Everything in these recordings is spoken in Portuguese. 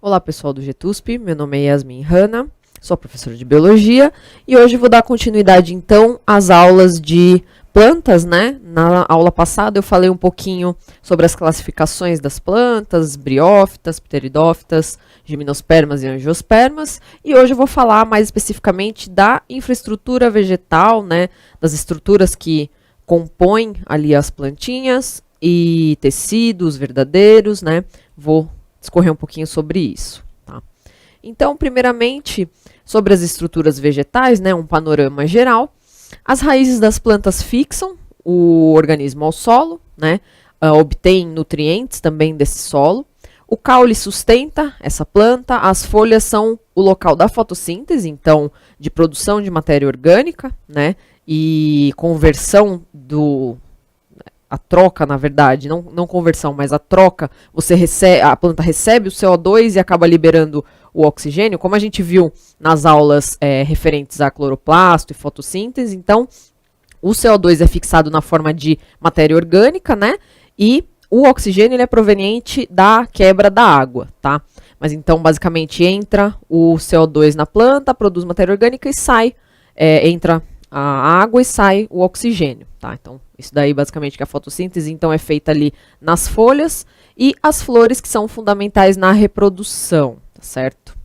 Olá pessoal do GTUSP, meu nome é Yasmin Hanna, sou professora de Biologia e hoje vou dar continuidade então às aulas de plantas, né? Na aula passada eu falei um pouquinho sobre as classificações das plantas, briófitas, pteridófitas, gimnospermas e angiospermas, e hoje eu vou falar mais especificamente da infraestrutura vegetal, né? Das estruturas que compõem ali as plantinhas e tecidos verdadeiros, né? Vou discorrer um pouquinho sobre isso, tá? Então, primeiramente, sobre as estruturas vegetais, né, um panorama geral. As raízes das plantas fixam o organismo ao solo, né, obtém nutrientes também desse solo. O caule sustenta essa planta, as folhas são o local da fotossíntese, então, de produção de matéria orgânica, né, e conversão a troca, na verdade, não conversão, mas a troca, a planta recebe o CO2 e acaba liberando o oxigênio, como a gente viu nas aulas referentes a cloroplasto e fotossíntese. Então, o CO2 é fixado na forma de matéria orgânica, né? E o oxigênio ele é proveniente da quebra da água, tá? Mas então, basicamente, entra o CO2 na planta, produz matéria orgânica e sai, entra a água e sai o oxigênio, tá? Então, isso daí basicamente que a fotossíntese então é feita ali nas folhas e as flores que são fundamentais na reprodução, tá certo?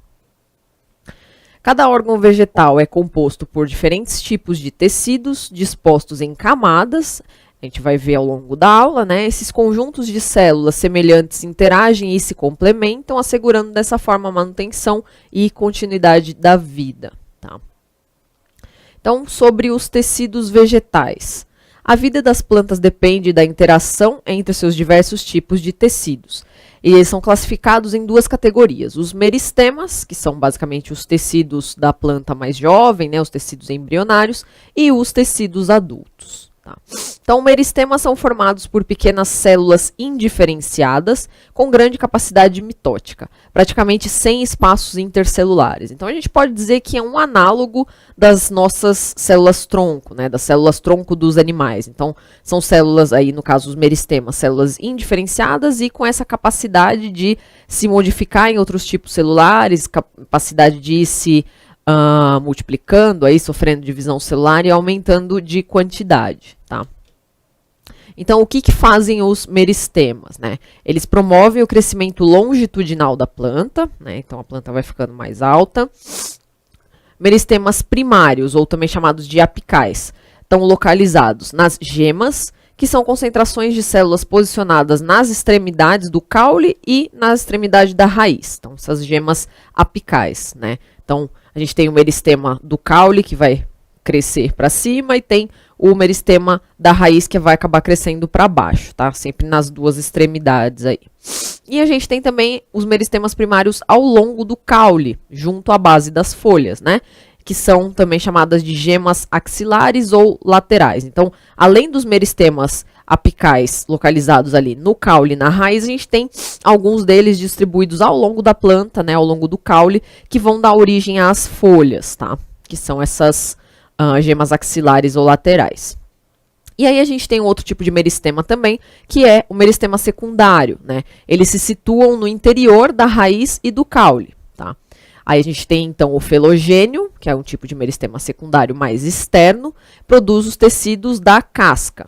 Cada órgão vegetal é composto por diferentes tipos de tecidos dispostos em camadas, a gente vai ver ao longo da aula, né? Esses conjuntos de células semelhantes interagem e se complementam, assegurando dessa forma a manutenção e continuidade da vida, tá? Então, sobre os tecidos vegetais. A vida das plantas depende da interação entre seus diversos tipos de tecidos. E eles são classificados em duas categorias. Os meristemas, que são basicamente os tecidos da planta mais jovem, né, os tecidos embrionários, e os tecidos adultos. Tá? Então, meristemas são formados por pequenas células indiferenciadas com grande capacidade mitótica, praticamente sem espaços intercelulares. Então, a gente pode dizer que é um análogo das nossas células-tronco, né, das células-tronco dos animais. Então, são células, aí no caso os meristemas, células indiferenciadas e com essa capacidade de se modificar em outros tipos celulares, capacidade de se multiplicando, aí, sofrendo divisão celular e aumentando de quantidade, tá? Então, o que fazem os meristemas, né? Eles promovem o crescimento longitudinal da planta, né? Então, a planta vai ficando mais alta. Meristemas primários, ou também chamados de apicais, estão localizados nas gemas, que são concentrações de células posicionadas nas extremidades do caule e na extremidade da raiz. Então, essas gemas apicais, né? Então, a gente tem o meristema do caule, que vai crescer para cima, e tem o meristema da raiz, que vai acabar crescendo para baixo, tá? Sempre nas duas extremidades aí. E a gente tem também os meristemas primários ao longo do caule, junto à base das folhas, né? Que são também chamadas de gemas axilares ou laterais. Então, além dos meristemas apicais localizados ali no caule e na raiz, a gente tem alguns deles distribuídos ao longo da planta, né, ao longo do caule, que vão dar origem às folhas, tá? Que são essas gemas axilares ou laterais. E aí a gente tem um outro tipo de meristema também, que é o meristema secundário, né? Eles se situam no interior da raiz e do caule, tá? Aí a gente tem, então, o felogênio, que é um tipo de meristema secundário mais externo, produz os tecidos da casca.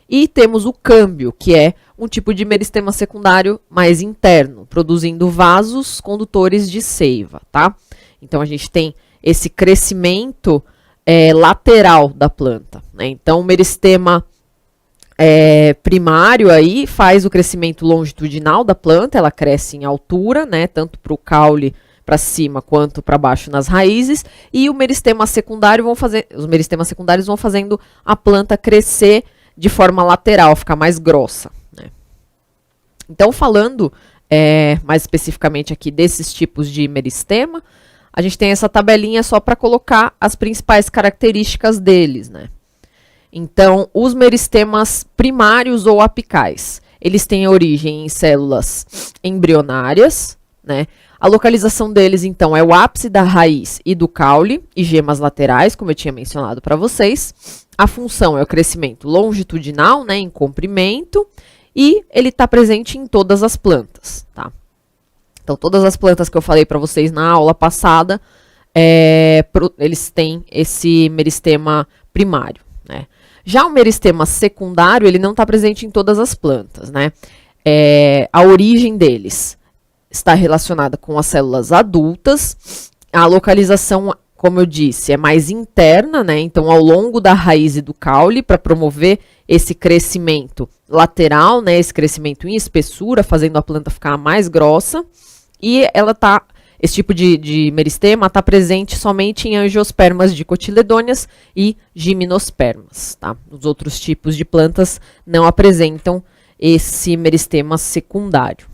E temos o câmbio, que é um tipo de meristema secundário mais interno, produzindo vasos condutores de seiva, tá? Então, a gente tem esse crescimento lateral da planta, né? Então, o meristema primário aí faz o crescimento longitudinal da planta, ela cresce em altura, né? Tanto para o caule para cima quanto para baixo nas raízes, e o meristema secundário os meristemas secundários vão fazendo a planta crescer de forma lateral, ficar mais grossa, né? Então, falando mais especificamente aqui desses tipos de meristema, a gente tem essa tabelinha só para colocar as principais características deles, né? Então, os meristemas primários ou apicais, eles têm origem em células embrionárias, né? A localização deles, então, é o ápice da raiz e do caule e gemas laterais, como eu tinha mencionado para vocês. A função é o crescimento longitudinal, né, em comprimento, e ele está presente em todas as plantas, tá? Então, todas as plantas que eu falei para vocês na aula passada, eles têm esse meristema primário, né? Já o meristema secundário, ele não está presente em todas as plantas, né? A origem deles está relacionada com as células adultas, a localização, como eu disse, é mais interna, né? Então, ao longo da raiz e do caule, para promover esse crescimento lateral, né? Esse crescimento em espessura, fazendo a planta ficar mais grossa. E esse tipo de meristema está presente somente em angiospermas dicotiledôneas e gimnospermas, tá? Os outros tipos de plantas não apresentam esse meristema secundário.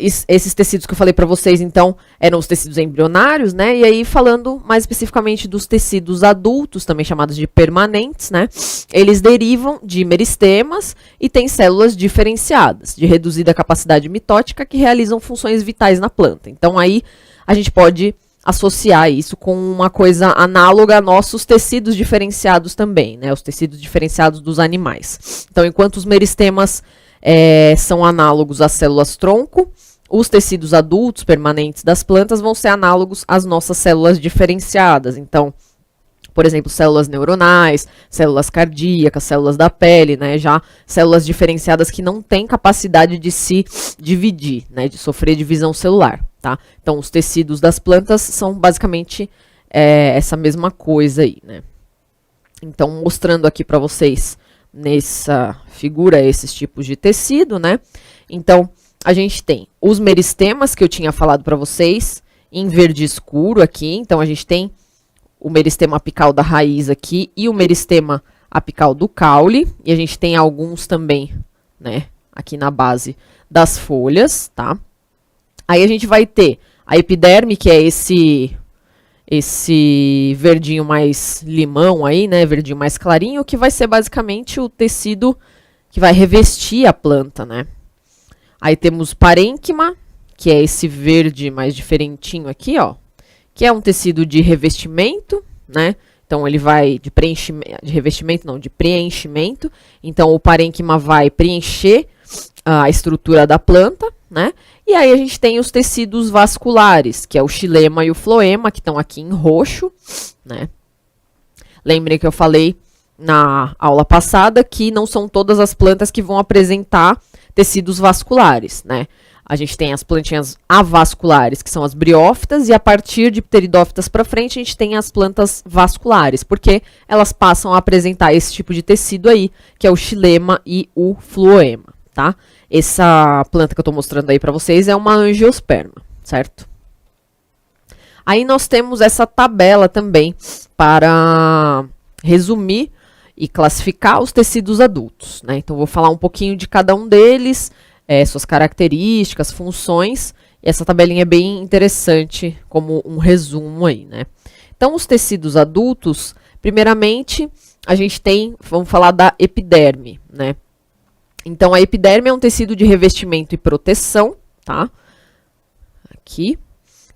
Esses tecidos que eu falei para vocês, então, eram os tecidos embrionários, né? E aí, falando mais especificamente dos tecidos adultos, também chamados de permanentes, né? Eles derivam de meristemas e têm células diferenciadas, de reduzida capacidade mitótica, que realizam funções vitais na planta. Então, aí, a gente pode associar isso com uma coisa análoga a nossos tecidos diferenciados também, né? Os tecidos diferenciados dos animais. Então, enquanto os meristemas são análogos às células-tronco, os tecidos adultos permanentes das plantas vão ser análogos às nossas células diferenciadas. Então, por exemplo, células neuronais, células cardíacas, células da pele, né? Já células diferenciadas que não têm capacidade de se dividir, né? De sofrer divisão celular, tá? Então, os tecidos das plantas são basicamente essa mesma coisa aí, né? Então, mostrando aqui para vocês nessa figura esses tipos de tecido, né? Então, a gente tem os meristemas que eu tinha falado para vocês em verde escuro aqui. Então, a gente tem o meristema apical da raiz aqui e o meristema apical do caule. E a gente tem alguns também, né, aqui na base das folhas, tá? Aí a gente vai ter a epiderme, que é esse verdinho mais limão aí, né, verdinho mais clarinho, que vai ser basicamente o tecido que vai revestir a planta, né? Aí temos parênquima, que é esse verde mais diferentinho aqui, ó, que é um tecido de revestimento, né? Então, ele vai de preenchimento. Então, o parênquima vai preencher a estrutura da planta, né? E aí, a gente tem os tecidos vasculares, que é o xilema e o floema, que estão aqui em roxo, né? Lembrem que eu falei na aula passada que não são todas as plantas que vão apresentar tecidos vasculares, né? A gente tem as plantinhas avasculares, que são as briófitas, e a partir de pteridófitas para frente, a gente tem as plantas vasculares, porque elas passam a apresentar esse tipo de tecido aí, que é o xilema e o floema, tá? Essa planta que eu estou mostrando aí para vocês é uma angiosperma, certo? Aí nós temos essa tabela também para resumir e classificar os tecidos adultos, né? Então, vou falar um pouquinho de cada um deles, suas características, funções, e essa tabelinha é bem interessante como um resumo aí, né? Então, os tecidos adultos, primeiramente, a gente tem, vamos falar da epiderme, né? Então, a epiderme é um tecido de revestimento e proteção, tá? Aqui.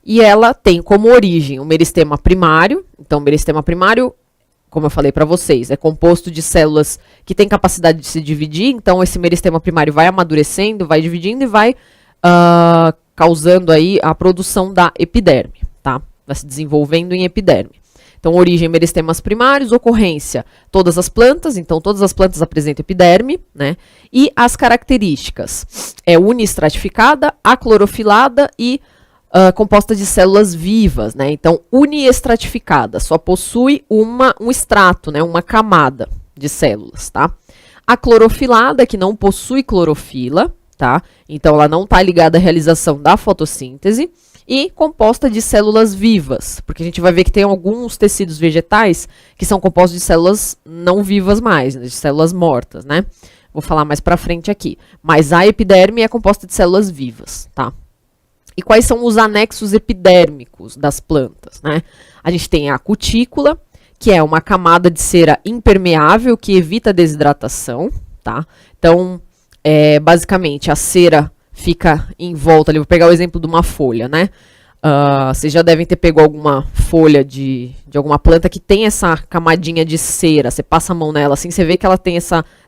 E ela tem como origem o meristema primário. Então, o meristema primário, como eu falei para vocês, é composto de células que têm capacidade de se dividir. Então, esse meristema primário vai amadurecendo, vai dividindo e vai causando aí a produção da epiderme, tá? Vai se desenvolvendo em epiderme. Então, origem, meristemas primários, ocorrência, todas as plantas. Então, todas as plantas apresentam epiderme, né? E as características, uniestratificada, aclorofilada e composta de células vivas, né? Então, uniestratificada, só possui um extrato, né? Uma camada de células, tá? A clorofilada, que não possui clorofila, tá? Então, ela não está ligada à realização da fotossíntese. E composta de células vivas, porque a gente vai ver que tem alguns tecidos vegetais que são compostos de células não vivas mais, né? De células mortas, né? Vou falar mais pra frente aqui. Mas a epiderme é composta de células vivas, tá? E quais são os anexos epidérmicos das plantas, né? A gente tem a cutícula, que é uma camada de cera impermeável que evita a desidratação, tá? Então, basicamente, a cera fica em volta ali. Vou pegar o exemplo de uma folha, né? Vocês já devem ter pego alguma folha de alguma planta que tem essa camadinha de cera. Você passa a mão nela assim, você vê que ela tem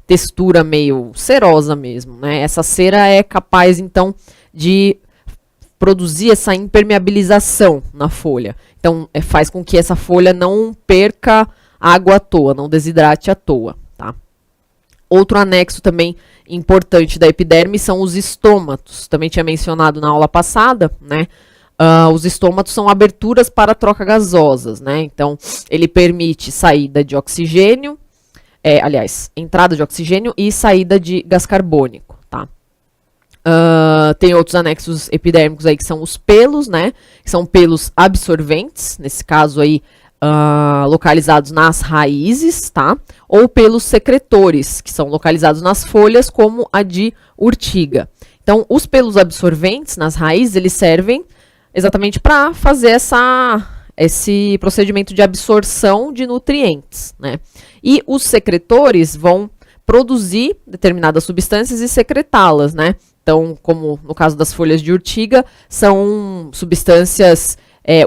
textura meio cerosa mesmo, né? Essa cera é capaz, então, de produzir essa impermeabilização na folha. Então, faz com que essa folha não perca água à toa, não desidrate à toa, tá? Outro anexo também importante da epiderme são os estômatos. Também tinha mencionado na aula passada, né? Os estômatos são aberturas para troca gasosas, né? Então, ele permite saída de oxigênio, entrada de oxigênio e saída de gás carbônico, tá? Tem outros anexos epidérmicos aí que são os pelos, né? Que são pelos absorventes, nesse caso aí, localizados nas raízes, tá? Ou pelos secretores, que são localizados nas folhas, como a de urtiga. Então, os pelos absorventes nas raízes, eles servem exatamente para fazer esse procedimento de absorção de nutrientes, né? E os secretores vão produzir determinadas substâncias e secretá-las, né? Então, como no caso das folhas de urtiga, são substâncias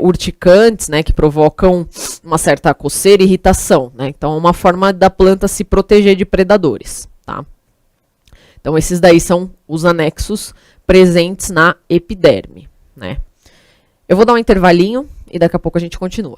urticantes, né, que provocam uma certa coceira e irritação, né? Então, é uma forma da planta se proteger de predadores, tá? Então, esses daí são os anexos presentes na epiderme, né? Eu vou dar um intervalinho e daqui a pouco a gente continua.